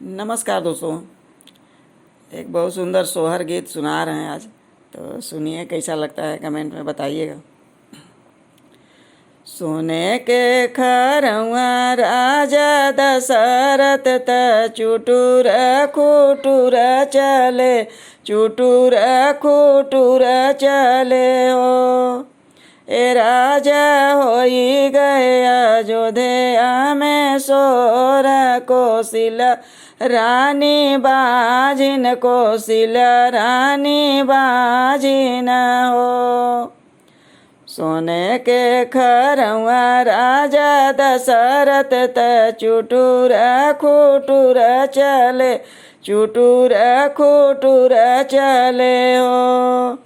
नमस्कार दोस्तों। एक बहुत सुंदर सोहर गीत सुना रहे हैं आज, तो सुनिए कैसा लगता है, कमेंट में बताइएगा। सोने के खरवा राजा दशरथ त चुटुर खुटुर चले, चुटुर खुटुर चले हो। ए राजा होई गए अयोध्या में सोर कोसिला रानी बाजिन, कोसिला रानी बाजिन हो। सोने के खरवा राजा दशरथ त चुटुर खुटुर चले, चुटुर खुटुर चले हो।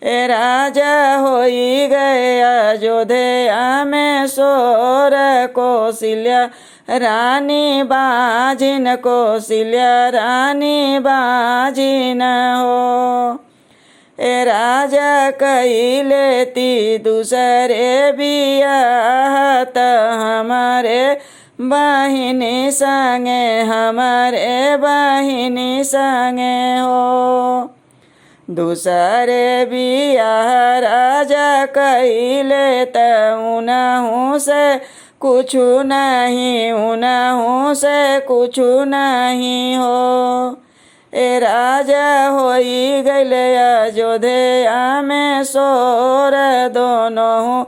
ए राजा होई गए अयोध्या में सोर कोसिल्या रानी बाजिन, कोसिल्या रानी बाजिन हो। ए राजा कई लेती दूसरे बियाह त हमारे बहिनी संगे, हमारे बहिनी संगे हो। दूसरे बियाह राजा कइले त उनहु से कुछु नहीं, उनहु से कुछु नहीं हो। ए राजा होई गइले अयोध्या में सोर, दोनों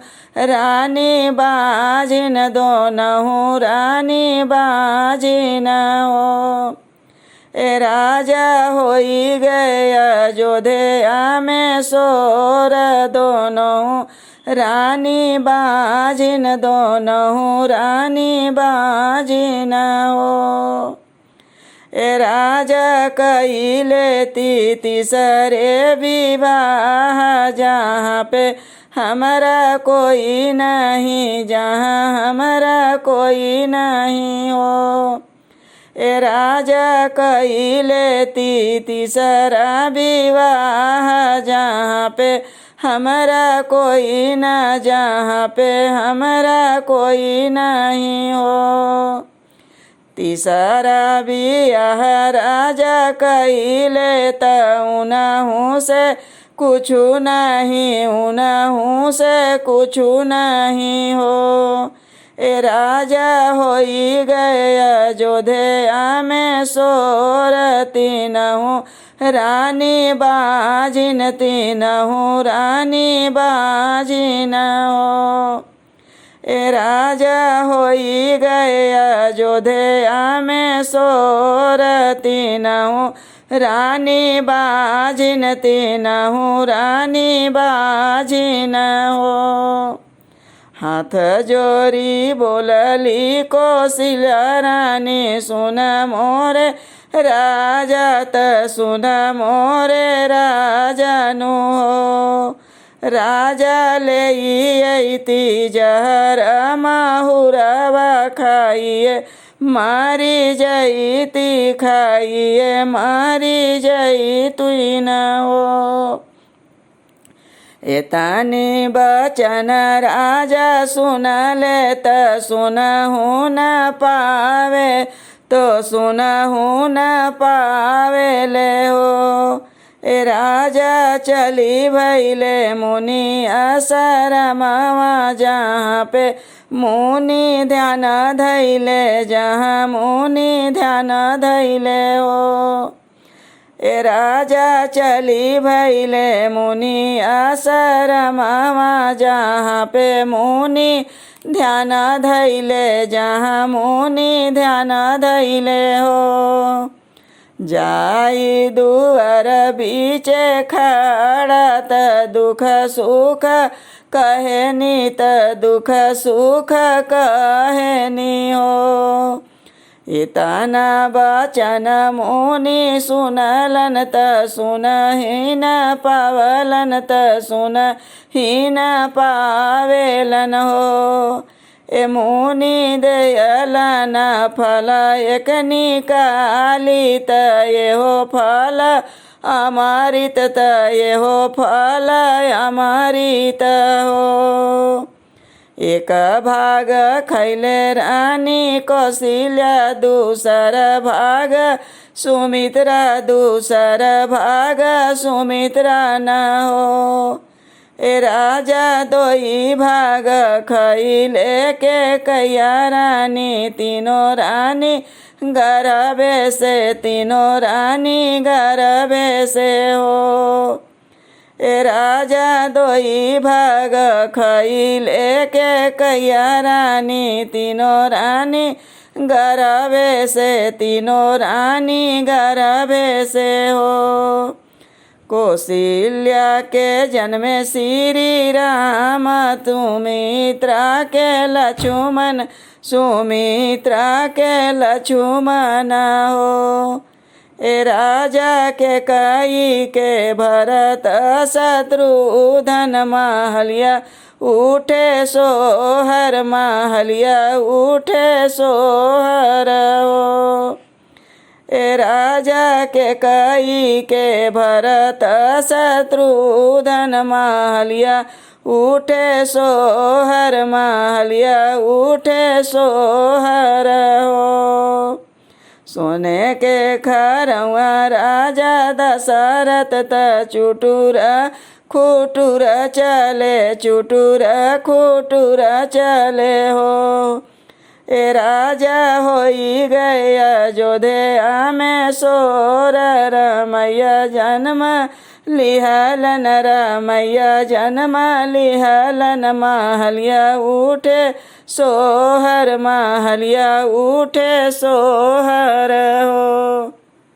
रानी बाजिन, दोनों रानी बाजिन हो। ए राजा होई गए अयोध्या में सोर, दोनों रानी बाजिन, दोनों रानी बाजिन हो। ए राजा कई लेती तीसरे विवाह, जहाँ पे हमारा कोई नहीं, जहाँ हमारा कोई नहीं हो। ए राजा कई लेती तीसरा विवाह, जहाँ पे हमारा कोई ना, जहाँ पे हमारा कोई नहीं हो। तीसरा बियाह राजा कई लेता उनहु से कुछु नहीं, उनहु से कुछु नहीं हो। ए राजा होई गए अयोध्या में सोर, तीनहु रानी बाजिन, तीनहु रानी बाजिन हो। ए राजा होई गए अयोध्या में सोर, तीनहु रानी बाजिन, तीनहु रानी बाजिन हो। हाथ जोरी बोलली कौशल्या रानी, सुन मोरे राजा त सुन मोरे राजानु हो। राजा लेती जहर माहुरवा खाइए, मारी जईती खाइए, मारी जईतुई न हो। एतानी बचन राजा सुन ले त सुनहु न पावे, तो सुनहु न पावे ले हो। ए राजा चली भैले मुनि आश्रमवा, जहाँ पे मुनि ध्यान धैले, जहाँ मुनि ध्यान धैले हो। ए राजा चली भैले मुनि आश्रमवा, जहाँ पे मुनि ध्यान धैले, जहाँ मुनि ध्यान धैले हो। जाई दुआर बीचे खड़ा त दुख सुख कहेनी, त दुख सुख कहेनी हो। इतना बचन मुनि सुनलन त सुनहि न पावलन, त सुनहि न पावेलन हो। ए मुनि दयलन फल एक निकाली, त एहो फल अमृत, त एहो फल अमृत हो। एक भाग खैले रानी कौशल्या, दूसर भाग सुमित्रा, दूसर भाग सुमित्रा न हो। ए राजा दोई भाग खैले के कैया रानी, तीनों रानी गर्भे से, तीनों रानी गर्भे से हो। ए राजा दोई भाग खैले के कैया रानी, तीनों रानी गर्भे से, तीनों रानी गर्भे से हो। कौशल्या के जन्मे श्री राम, सुमित्रा के लक्ष्मण, सुमित्रा के लक्ष्मण हो। ए राजा के कई के भरत शत्रुघ्न, महलिया उठे सोहर, महलिया उठे सोहर हो। ए राजा के कई के भरत शत्रुघ्न, महलिया उठे सोहर, महलिया उठे सोहर हो। सोने के खरवा राजा दशरथ, चुटुर खुटुर चले, चुटुर खुटुर चले हो। ए राजा होई गए अयोध्या में सोर, रमैया जन्म लिहलन, रमैया जन्म लिहलन, महलिया उठे सोहर, महलिया उठे सोहर हो।